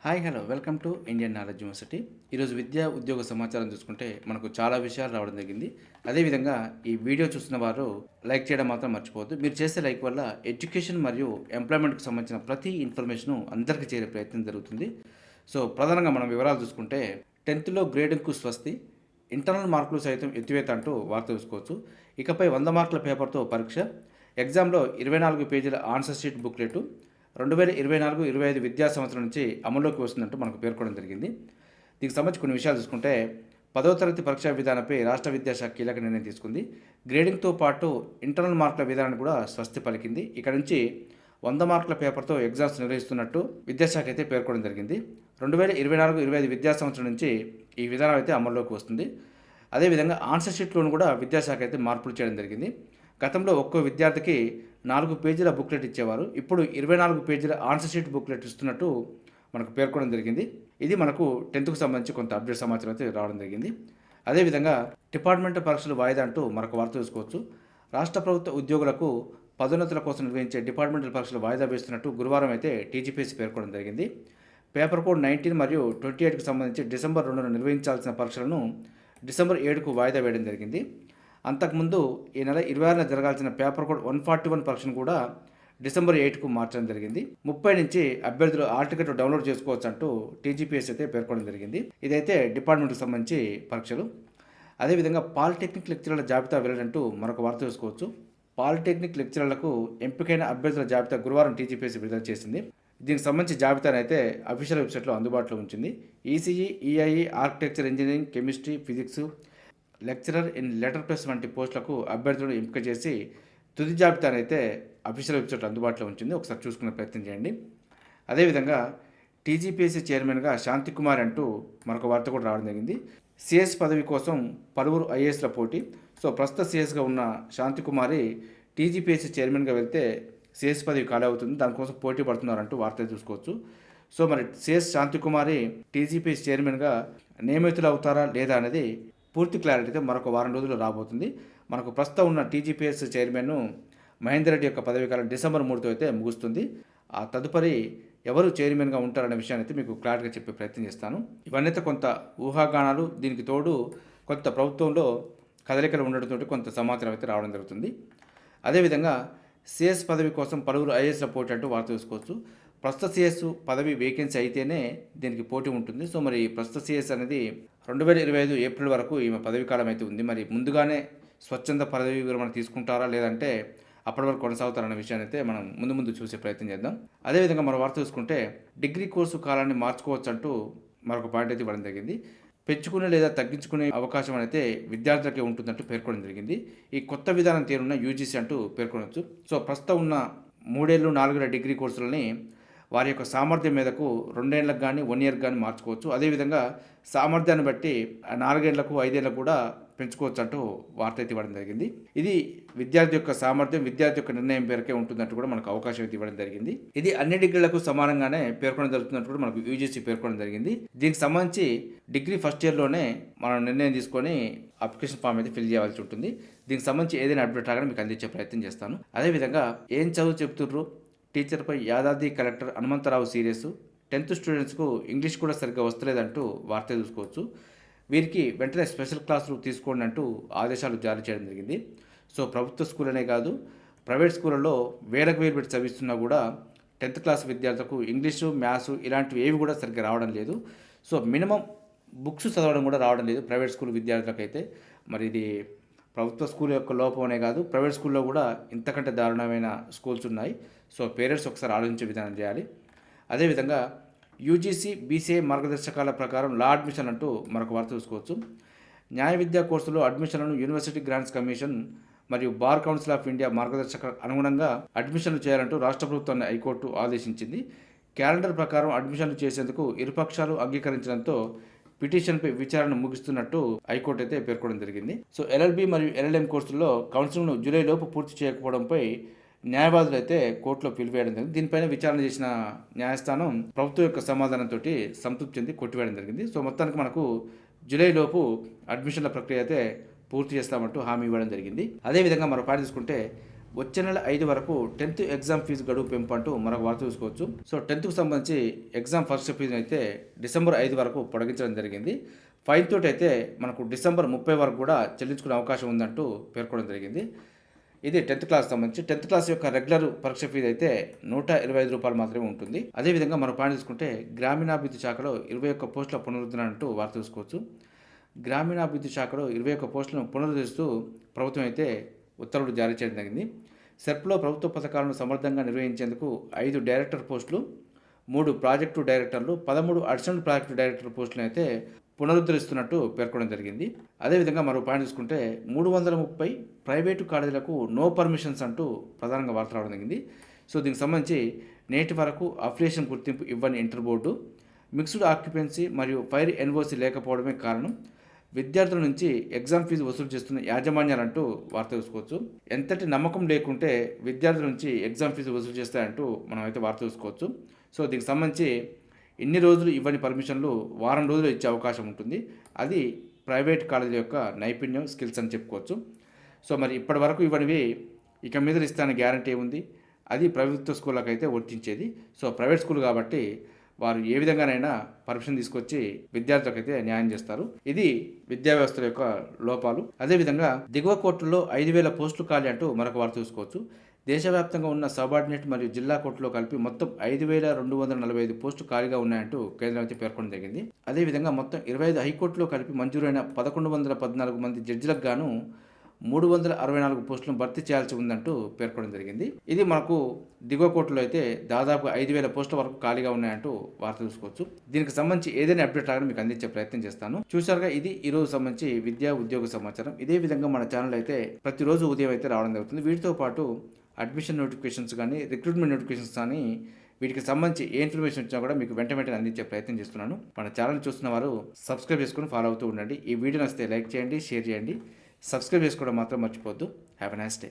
Hi hello welcome to Indian knowledge university. ఈరోజు విద్యా ఉద్యోగ సమాచారం చూసుకుంటే మనకు చాలా విషయాలు రావడం జరిగింది. అదేవిధంగా ఈ వీడియో చూస్తున్న వారు లైక్ చేయడం మాత్రం మర్చిపోవద్దు. మీరు చేసే లైక్ వల్ల ఎడ్యుకేషన్ మరియు ఎంప్లాయ్మెంట్కి సంబంధించిన ప్రతి ఇన్ఫర్మేషను అందరికీ చేరే ప్రయత్నం జరుగుతుంది. సో ప్రధానంగా మనం వివరాలు చూసుకుంటే 10th గ్రేడింగ్కు స్వస్తి, ఇంటర్నల్ మార్కులు సైతం ఎత్తివేత అంటూ వార్త చూసుకోవచ్చు. ఇకపై 100 మార్కుల పేపర్తో పరీక్ష, ఎగ్జామ్లో 24 పేజీల ఆన్సర్ షీట్ బుక్లెట్ 2024-25 విద్యా సంవత్సరం నుంచి అమల్లోకి వస్తుందంటూ మనకు పేర్కొనడం జరిగింది. దీనికి సంబంధించి కొన్ని విషయాలు చూసుకుంటే 10వ తరగతి పరీక్షా విధానంపై రాష్ట్ర విద్యాశాఖ కీలక నిర్ణయం తీసుకుంది. గ్రేడింగ్తో పాటు ఇంటర్నల్ మార్కుల విధానాన్ని కూడా స్వస్తి పలికింది. ఇక్కడ నుంచి 100 మార్కుల పేపర్తో ఎగ్జామ్స్ నిర్వహిస్తున్నట్టు విద్యాశాఖ అయితే పేర్కొనడం జరిగింది. 2024-25 విద్యా సంవత్సరం నుంచి ఈ విధానం అయితే అమల్లోకి వస్తుంది. అదేవిధంగా ఆన్సర్ షీట్లోను కూడా విద్యాశాఖ అయితే మార్పులు చేయడం జరిగింది. గతంలో ఒక్కో విద్యార్థికి 4 పేజీల బుక్లెట్ ఇచ్చేవారు. ఇప్పుడు 24 పేజీల ఆన్సర్ షీట్ బుక్లెట్ ఇస్తున్నట్టు మనకు పేర్కొనడం జరిగింది. ఇది మనకు 10th సంబంధించి కొంత అప్డేట్ సమాచారం అయితే రావడం జరిగింది. అదేవిధంగా డిపార్ట్మెంటల్ పరీక్షలు వాయిదా అంటూ మనకు వార్త చూసుకోవచ్చు. రాష్ట్ర ప్రభుత్వ ఉద్యోగులకు పదోన్నతుల కోసం నిర్వహించే డిపార్ట్మెంటల్ పరీక్షలు వాయిదా వేస్తున్నట్టు గురువారం అయితే టీజీపీఎస్సీ పేర్కొనడం జరిగింది. పేపర్ కోడ్ 19 మరియు 28కి సంబంధించి డిసెంబర్ 2న నిర్వహించాల్సిన పరీక్షలను డిసెంబర్ 7కు వాయిదా వేయడం జరిగింది. అంతకుముందు ఈ నెల 26న జరగాల్సిన పేపర్ కోడ్ 141 పరీక్షను కూడా డిసెంబర్ 8కు మార్చడం జరిగింది. 30 నుంచి అభ్యర్థులు హాల్ టికెట్ డౌన్లోడ్ చేసుకోవచ్చు అంటూ టీజీపీఎస్సీ అయితే పేర్కొనడం జరిగింది. ఇదైతే డిపార్ట్మెంట్కి సంబంధించి పరీక్షలు. అదేవిధంగా పాలిటెక్నిక్ లెక్చరర్ల జాబితా వెల్లడంటూ మరొక వార్త చూసుకోవచ్చు. పాలిటెక్నిక్ లెక్చరర్లకు ఎంపికైన అభ్యర్థుల జాబితా గురువారం టీజీపీఎస్సీ విడుదల చేసింది. దీనికి సంబంధించి జాబితాను అయితే అఫీషియల్ వెబ్సైట్లో అందుబాటులో ఉంచింది. ECE, EIE, architecture, engineering, chemistry, physics, lecturer in letter press వంటి పోస్టులకు అభ్యర్థులను ఎంపిక చేసి తుది జాబితాను అయితే అఫీషియల్ వెబ్సైట్లో అందుబాటులో ఉంచింది. ఒకసారి చూసుకునే ప్రయత్నం చేయండి. అదేవిధంగా టీజీపీఎస్సీ చైర్మన్గా శాంతికుమారి అంటూ మరొక వార్త కూడా రావడం జరిగింది. సిఎస్ పదవి కోసం పలువురు ఐఏఎస్ల పోటీ. సో ప్రస్తుత సిఎస్గా ఉన్న శాంతికుమారి టీజీపీఎస్సీ చైర్మన్గా వెళ్తే సిఎస్ పదవి ఖాళీ అవుతుంది, దానికోసం పోటీ పడుతున్నారంటూ వార్త చూసుకోవచ్చు. సో మరి సిఎస్ శాంతికుమారి టీజీపీఎస్సీ చైర్మన్గా నియమితులు అవుతారా లేదా అనేది పూర్తి క్లారిటీ అయితే మరొక వారం రోజుల్లో రాబోతుంది. మనకు ప్రస్తుతం ఉన్న టీజీపీఎస్సీ చైర్మన్ మహేందర్ రెడ్డి యొక్క పదవీకాలం డిసెంబర్ 3తో అయితే ముగుస్తుంది. ఆ తదుపరి ఎవరు చైర్మన్గా ఉంటారనే విషయాన్ని అయితే మీకు క్లారిటీగా చెప్పే ప్రయత్నం చేస్తాను. ఇవన్నీ అయితే కొంత ఊహాగానాలు, దీనికి తోడు కొంత ప్రభుత్వంలో కదలికలు ఉండడంతో కొంత సమాచారం అయితే రావడం జరుగుతుంది. అదేవిధంగా సిఎస్ పదవి కోసం పలువురు ఐఏఎస్ల పోటీ అంటూ వార్త చూసుకోవచ్చు. ప్రస్తుత సిఎస్ పదవి వేకెన్సీ అయితేనే దీనికి పోటీ ఉంటుంది. సో మరి ప్రస్తుత సిఎస్ అనేది 2025 ఏప్రిల్ వరకు ఈమె పదవీ కాలం అయితే ఉంది. మరి ముందుగానే స్వచ్ఛంద పదవీ విరమణ తీసుకుంటారా లేదంటే అప్పటి వరకు కొనసాగుతారన్న విషయాన్ని అయితే మనం ముందు చూసే ప్రయత్నం చేద్దాం. అదేవిధంగా మరో వార్త చూసుకుంటే డిగ్రీ కోర్సు కాలాన్ని మార్చుకోవచ్చు అంటూ మరొక పాయింట్ అయితే ఇవ్వడం జరిగింది. పెంచుకునే లేదా తగ్గించుకునే అవకాశం అయితే విద్యార్థులకే ఉంటుందంటూ పేర్కొనడం జరిగింది. ఈ కొత్త విధానం తీరున్న యూజీసీ అంటూ పేర్కొనవచ్చు. సో ప్రస్తుతం ఉన్న 3 ఏళ్ళు 4 ఏళ్ల డిగ్రీ కోర్సులని వారి యొక్క సామర్థ్యం మీదకు 2 ఏళ్ళకు కానీ 1 ఇయర్కి కానీ మార్చుకోవచ్చు. అదేవిధంగా సామర్థ్యాన్ని బట్టి 4 ఏళ్లకు 5 ఏళ్ళకు కూడా పెంచుకోవచ్చు అంటూ వార్త అయితే ఇవ్వడం జరిగింది. ఇది విద్యార్థి యొక్క సామర్థ్యం, విద్యార్థి యొక్క నిర్ణయం పేరుకే ఉంటుందంటూ కూడా మనకు అవకాశం అయితే ఇవ్వడం జరిగింది. ఇది అన్ని డిగ్రీలకు సమానంగానే పేర్కొనడం జరుగుతున్నట్టు కూడా మనకు యూజీసీ పేర్కొనడం జరిగింది. దీనికి సంబంధించి డిగ్రీ ఫస్ట్ ఇయర్లోనే మనం నిర్ణయం తీసుకొని అప్లికేషన్ ఫామ్ అయితే ఫిల్ చేయాల్సి ఉంటుంది. దీనికి సంబంధించి ఏదైనా అప్డేట్ రాగానే మీకు అందించే ప్రయత్నం చేస్తాను. అదేవిధంగా ఏం చదువు చెప్తుర్రు, టీచర్పై Yadadri collector Hanumantharao serious, 10th స్టూడెంట్స్కు ఇంగ్లీష్ కూడా సరిగ్గా వస్తలేదంటూ వార్త చూసుకోవచ్చు. వీరికి వెంటనే స్పెషల్ క్లాసులు తీసుకోండి అంటూ ఆదేశాలు జారీ చేయడం జరిగింది. సో ప్రభుత్వ స్కూల్ అనే కాదు, ప్రైవేట్ స్కూళ్ళలో వేలకు వేలు పెట్టి చదివిస్తున్నా కూడా 10th క్లాస్ విద్యార్థులకు ఇంగ్లీషు, మ్యాథ్స్ ఇలాంటివి ఏవి కూడా సరిగ్గా రావడం లేదు. సో మినిమం బుక్స్ చదవడం కూడా రావడం లేదు ప్రైవేట్ స్కూల్ విద్యార్థులకైతే. మరి ఇది ప్రభుత్వ స్కూల్ యొక్క లోపం అనే కాదు, ప్రైవేట్ స్కూల్లో కూడా ఇంతకంటే దారుణమైన స్కూల్స్ ఉన్నాయి. సో పేరెంట్స్ ఒకసారి ఆలోచించే విధానం చేయాలి. అదేవిధంగా యూజీసీ బీసీఐ మార్గదర్శకాల ప్రకారం లా అడ్మిషన్ అంటూ మరొక వార్త చూసుకోవచ్చు. న్యాయ విద్యా కోర్సులో అడ్మిషన్లను యూనివర్సిటీ గ్రాంట్స్ కమిషన్ మరియు బార్ కౌన్సిల్ ఆఫ్ ఇండియా మార్గదర్శకాలకు అనుగుణంగా అడ్మిషన్లు చేయాలంటూ రాష్ట్ర ప్రభుత్వాన్ని హైకోర్టు ఆదేశించింది. క్యాలెండర్ ప్రకారం అడ్మిషన్లు చేసేందుకు ఇరుపక్షాలు అంగీకరించడంతో పిటిషన్పై విచారణ ముగిస్తున్నట్టు హైకోర్టు అయితే పేర్కొనడం జరిగింది. సో ఎల్ఎల్బి మరియు ఎల్ఎల్ఎం కోర్సుల్లో కౌన్సిలింగ్ను జూలైలోపు పూర్తి చేయకపోవడంపై న్యాయవాదులు అయితే కోర్టులో పిలివేయడం జరిగింది. దీనిపైన విచారణ చేసిన న్యాయస్థానం ప్రభుత్వం యొక్క సమాధానంతో సంతృప్తి చెంది కొట్టివేయడం జరిగింది. సో మొత్తానికి మనకు జూలైలోపు అడ్మిషన్ల ప్రక్రియ అయితే పూర్తి చేస్తామంటూ హామీ ఇవ్వడం జరిగింది. అదేవిధంగా మరో పాయింట్ తీసుకుంటే వచ్చే నెల 5 వరకు 10th ఎగ్జామ్ ఫీజు గడువు పెంపు అంటూ మరొక వార్త చూసుకోవచ్చు. సో 10థ్కు సంబంధించి ఎగ్జామ్ ఫస్ట్ ఫీజుని అయితే డిసెంబర్ 5 వరకు పొడిగించడం జరిగింది. ఫైన్ తోటి అయితే మనకు డిసెంబర్ 30 వరకు కూడా చెల్లించుకునే అవకాశం ఉందంటూ పేర్కొనడం జరిగింది. ఇది 10th క్లాస్ సంబంధించి 10th క్లాస్ యొక్క రెగ్యులర్ పరీక్ష ఫీజు అయితే రూ. 125 మాత్రమే ఉంటుంది. అదేవిధంగా మనం పాయింట్ చూసుకుంటే గ్రామీణాభివృద్ధి శాఖలో 21 పోస్టుల పునరుద్ధరణ అంటూ వార్త చూసుకోవచ్చు. గ్రామీణాభివృద్ధి శాఖలో 21 పోస్టులను పునరుద్ధరిస్తూ ప్రభుత్వం అయితే ఉత్తర్వులు జారీ చేయడం జరిగింది. సెర్ప్లో ప్రభుత్వ పథకాలను సమర్థంగా నిర్వహించేందుకు 5 డైరెక్టర్ పోస్టులు, 3 ప్రాజెక్టు డైరెక్టర్లు, 13 అడిషనల్ ప్రాజెక్టు డైరెక్టర్ పోస్టులను అయితే పునరుద్ధరిస్తున్నట్టు పేర్కొనడం జరిగింది. అదేవిధంగా మరో పాయింట్ చూసుకుంటే 330 ప్రైవేటు కాలేజీలకు నో పర్మిషన్స్ అంటూ ప్రధానంగా వార్త రావడం జరిగింది. సో దీనికి సంబంధించి నేటి వరకు అఫిలియేషన్ గుర్తింపు ఇవ్వని ఇంటర్ బోర్డు, మిక్స్డ్ ఆక్యుపెన్సీ మరియు ఫైర్ ఎన్ఓసి లేకపోవడమే కారణం, విద్యార్థుల నుంచి ఎగ్జామ్ ఫీజు వసూలు చేస్తున్న యాజమాన్యాలంటూ వార్త చూసుకోవచ్చు. ఎంతటి నమ్మకం లేకుంటే విద్యార్థుల నుంచి ఎగ్జామ్ ఫీజు వసూలు చేస్తాయంటూ మనం అయితే వార్త చూసుకోవచ్చు. సో దీనికి సంబంధించి ఇన్ని రోజులు ఇవ్వని పర్మిషన్లు వారం రోజులు ఇచ్చే అవకాశం ఉంటుంది. అది ప్రైవేట్ కాలేజీల యొక్క నైపుణ్యం, స్కిల్స్ అని చెప్పుకోవచ్చు. సో మరి ఇప్పటి వరకు ఇవ్వనివి ఇక మీద ఇస్తానని గ్యారంటీ ఉంది. అది ప్రభుత్వ స్కూళ్ళకి అయితే వర్తించేది. సో ప్రైవేట్ స్కూల్ కాబట్టి వారు ఏ విధంగానైనా పర్మిషన్ తీసుకొచ్చి విద్యార్థులకు అయితే న్యాయం చేస్తారు. ఇది విద్యా వ్యవస్థ యొక్క లోపాలు. అదేవిధంగా దిగువ కోర్టుల్లో 5,000 పోస్టులు ఖాళీ అంటూ మరొక వార్త చూసుకోవచ్చు. దేశవ్యాప్తంగా ఉన్న సబార్డినేట్ మరియు జిల్లా కోర్టులో కలిపి మొత్తం 5,245 పోస్టులు ఖాళీగా ఉన్నాయంటూ కేంద్రం అయితే పేర్కొనడం జరిగింది. అదేవిధంగా మొత్తం 25 హైకోర్టులో కలిపి మంజూరైన 1,114 మంది జడ్జిలకు గాను 364 పోస్టులను భర్తీ చేయాల్సి ఉందంటూ పేర్కొనడం జరిగింది. ఇది మనకు దిగువ కోర్టులో అయితే దాదాపు 5,000 పోస్టుల వరకు ఖాళీగా ఉన్నాయంటూ వార్త చూసుకోవచ్చు. దీనికి సంబంధించి ఏదైనా అప్డేట్ రాగానే మీకు అందించే ప్రయత్నం చేస్తాను. చూసారుగా, ఇది ఈ రోజు సంబంధించి విద్యా ఉద్యోగ సమాచారం. ఇదే విధంగా మన ఛానల్ అయితే ప్రతిరోజు ఉదయం అయితే రావడం జరుగుతుంది. వీటితో పాటు అడ్మిషన్ నోటిఫికేషన్స్ కానీ, రిక్రూట్మెంట్ నోటిఫికేషన్స్ కానీ, వీటికి సంబంధించి ఏ ఇన్ఫర్మేషన్ వచ్చినా కూడా మీకు వెంటనే అందించే ప్రయత్నం చేస్తున్నాను. మన ఛానల్ చూస్తున్న వారు సబ్స్క్రైబ్ చేసుకుని ఫాలో అవుతూ ఉండండి. ఈ వీడియో నచ్చితే లైక్ చేయండి, షేర్ చేయండి. సబ్స్క్రైబ్ చేసుకోవడం మాత్రం మర్చిపోవద్దు. Have a nice day.